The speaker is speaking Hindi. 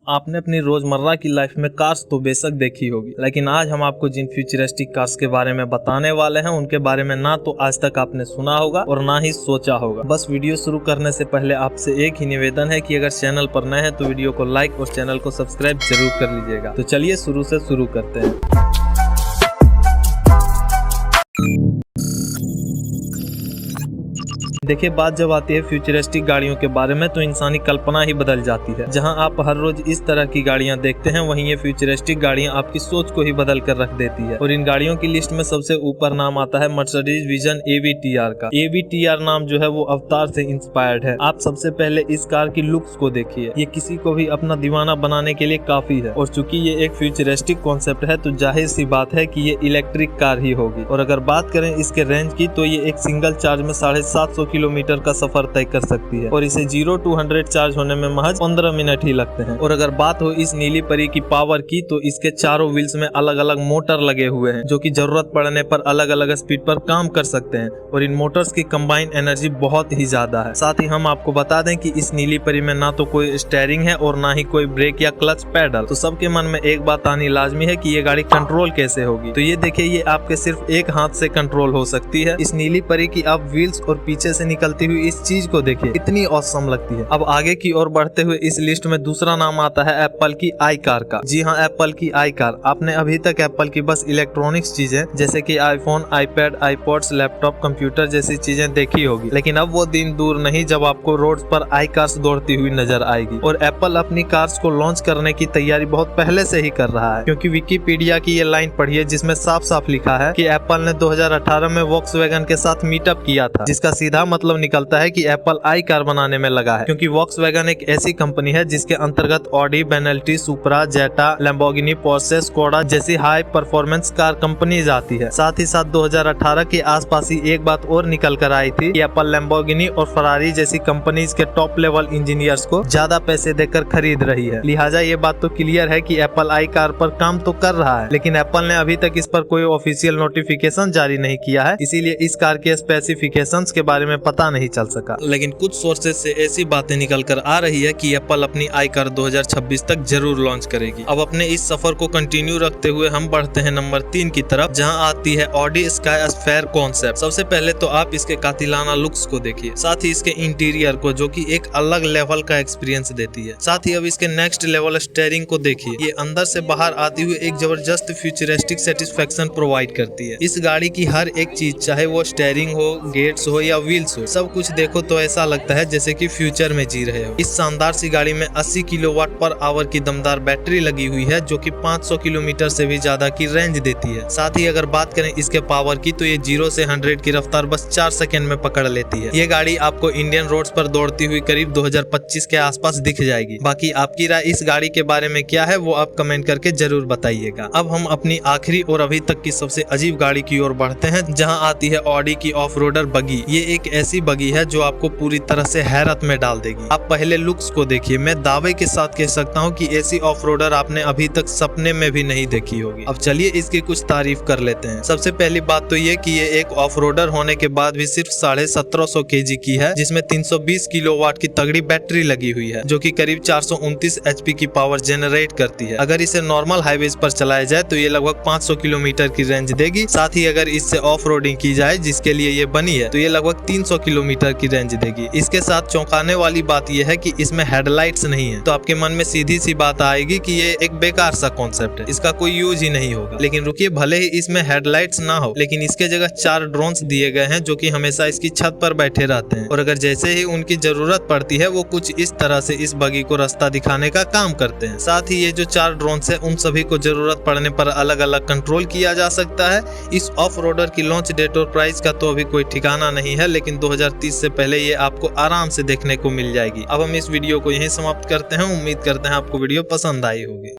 आपने अपनी रोजमर्रा की लाइफ में कार्स तो बेशक देखी होगी, लेकिन आज हम आपको जिन फ्यूचरिस्टिक कार्स के बारे में बताने वाले हैं उनके बारे में ना तो आज तक आपने सुना होगा और ना ही सोचा होगा। बस वीडियो शुरू करने से पहले आपसे एक ही निवेदन है कि अगर चैनल पर नए हैं तो वीडियो को लाइक और चैनल को सब्सक्राइब जरूर कर लीजिएगा। तो चलिए शुरू से शुरू करते हैं। देखिए, बात जब आती है फ्यूचरिस्टिक गाड़ियों के बारे में तो इंसानी कल्पना ही बदल जाती है। जहां आप हर रोज इस तरह की गाड़ियां देखते हैं, वहीं ये फ्यूचरिस्टिक गाड़ियां आपकी सोच को ही बदल कर रख देती है। और इन गाड़ियों की लिस्ट में सबसे ऊपर नाम आता है मर्सिडीज विजन AVTR का। AVTR नाम जो है वो अवतार से इंस्पायर्ड है। आप सबसे पहले इस कार की लुक्स को देखिए, ये किसी को भी अपना दीवाना बनाने के लिए काफी है। और चूंकि ये एक फ्यूचरिस्टिक कॉन्सेप्ट है तो जाहिर सी बात है कि ये इलेक्ट्रिक कार ही होगी। और अगर बात करें इसके रेंज की तो ये एक सिंगल चार्ज में 750 किलोमीटर का सफर तय कर सकती है और इसे 0 to 100 चार्ज होने में महज 15 मिनट ही लगते हैं। और अगर बात हो इस नीली परी की पावर की तो इसके चारों व्हील्स में अलग अलग मोटर लगे हुए हैं जो कि जरूरत पड़ने पर अलग अलग स्पीड पर काम कर सकते हैं। और इन मोटर्स की कंबाइन एनर्जी बहुत ही ज्यादा है। साथ ही हम आपको बता दें कि इस नीली परी में ना तो कोई स्टीयरिंग है और ना ही कोई ब्रेक या क्लच पैडल। तो सबके मन में एक बात आनी लाजमी है कि ये गाड़ी कंट्रोल कैसे होगी। तो ये देखिए, ये आपके सिर्फ एक हाथ से कंट्रोल हो सकती है। इस नीली परी की आप व्हील्स और पीछे से निकलती हुई इस चीज को देखिए, इतनी ऑसम लगती है। अब आगे की ओर बढ़ते हुए इस लिस्ट में दूसरा नाम आता है एप्पल की आई कार का। जी हाँ, एप्पल की आई कार। आपने अभी तक एप्पल की बस इलेक्ट्रॉनिक्स चीजें जैसे कि iPhone, iPad, iPods, laptop, computer जैसी चीजें देखी होगी, लेकिन अब वो दिन दूर नहीं जब आपको रोड पर आई कार्स दौड़ती हुई नजर आएगी। और एप्पल अपनी कार्स को लॉन्च करने की तैयारी बहुत पहले से ही कर रहा है, क्योंकि विकिपीडिया की ये लाइन पढ़िए जिसमें साफ साफ लिखा है कि एप्पल ने 2018 में वॉक्सवैगन के साथ मीटअप किया था, जिसका सीधा मतलब निकलता है कि एप्पल आई कार बनाने में लगा है। क्योंकि वॉक्सवैगन एक ऐसी कंपनी है जिसके अंतर्गत ऑडी, बेनेल्टी, सुपरा, जेटा, लैम्बोर्गिनी, पोर्शे, स्कोडा जैसी हाई परफॉर्मेंस कार कंपनीज आती है। साथ ही साथ 2018 के आसपास ही एक बात और निकल कर आई थी कि एप्पल लैम्बोर्गिनी और फरारी जैसी कंपनीज के टॉप लेवल इंजीनियर्स को ज्यादा पैसे देकर खरीद रही है। लिहाजा ये बात तो क्लियर है कि एप्पल आई कार पर काम तो कर रहा है, लेकिन एप्पल ने अभी तक इस पर कोई ऑफिशियल नोटिफिकेशन जारी नहीं किया है, इसीलिए इस कार के स्पेसिफिकेशंस के बारे में पता नहीं चल सका। लेकिन कुछ सोर्सेज से ऐसी बातें निकल कर आ रही है कि एप्पल अपनी आई कार 2026 तक जरूर लॉन्च करेगी। अब अपने इस सफर को कंटिन्यू रखते हुए हम बढ़ते हैं नंबर 3 की तरफ, जहां आती है ऑडी स्काई स्फेयर कॉन्सेप्ट। सबसे पहले तो आप इसके कातिलाना लुक्स को देखिए, साथ ही इसके इंटीरियर को, जो कि एक अलग लेवल का एक्सपीरियंस देती है। साथ ही अब इसके नेक्स्ट लेवल स्टीयरिंग को देखिए, ये अंदर से बाहर आती हुई एक जबरदस्त फ्यूचरिस्टिक सेटिस्फेक्शन प्रोवाइड करती है। इस गाड़ी की हर एक चीज, चाहे वो स्टीयरिंग हो, गेट्स हो या व्हील्स हो, सब कुछ देखो तो ऐसा लगता है जैसे कि फ्यूचर में जी रहे हो। इस शानदार सी गाड़ी में 80 किलोवाट पर आवर की दमदार बैटरी लगी हुई है जो कि 500 किलोमीटर से भी ज्यादा की रेंज देती है। साथ ही अगर बात करें इसके पावर की तो ये 0 से 100 की रफ्तार बस 4 सेकंड में पकड़ लेती है। ये गाड़ी आपको इंडियन रोड्स पर दौड़ती हुई करीब 2025 के आसपास दिख जाएगी। बाकी आपकी राय इस गाड़ी के बारे में क्या है वो आप कमेंट करके जरूर बताइएगा। अब हम अपनी आखिरी और अभी तक की सबसे अजीब गाड़ी की ओर बढ़ते हैं, जहाँ आती है ऑडी की ऑफ रोडर बगी। ये एक ऐसी बगी है जो आपको पूरी तरह से हैरत में डाल देगी। आप पहले लुक्स को देखिए, मैं दावे के साथ कह सकता हूँ कि ऐसी ऑफ रोडर आपने अभी तक सपने में भी नहीं देखी होगी। अब चलिए इसकी कुछ तारीफ कर लेते हैं। सबसे पहली बात तो ये कि ये एक ऑफ रोडर होने के बाद भी सिर्फ 1750 kg की है, जिसमें 320 किलोवाट की तगड़ी बैटरी लगी हुई है जो कि करीब 429 HP की पावर जनरेट करती है। अगर इसे नॉर्मल हाईवेज पर चलाया जाए तो ये लगभग 500 किलोमीटर की रेंज देगी। साथ ही अगर इससे ऑफ रोडिंग की जाए जिसके लिए ये बनी है तो ये लगभग 300 किलोमीटर की रेंज देगी। इसके साथ चौंकाने वाली बात यह है कि इसमें हेडलाइट्स नहीं है, तो आपके मन में सीधी सी बात आएगी कि ये एक बेकार सा कॉन्सेप्ट है, इसका कोई यूज ही नहीं होगा। लेकिन रुकिए, भले ही इसमें हेडलाइट्स ना हो, लेकिन इसके जगह 4 ड्रोन्स दिए गए हैं जो कि हमेशा इसकी छत पर बैठे रहते हैं। और अगर जैसे ही उनकी जरूरत पड़ती है वो कुछ इस तरह से इस बगी को रास्ता दिखाने का काम करते हैं। साथ ही ये जो 4 ड्रोन्स है उन सभी को जरूरत पड़ने पर अलग अलग कंट्रोल किया जा सकता है। इस ऑफ रोडर की लॉन्च डेट और प्राइस का तो अभी कोई ठिकाना नहीं है, लेकिन 2030 से पहले ये आपको आराम से देखने को मिल जाएगी। अब हम इस वीडियो को यहीं समाप्त करते हैं। उम्मीद करते हैं आपको वीडियो पसंद आई होगी।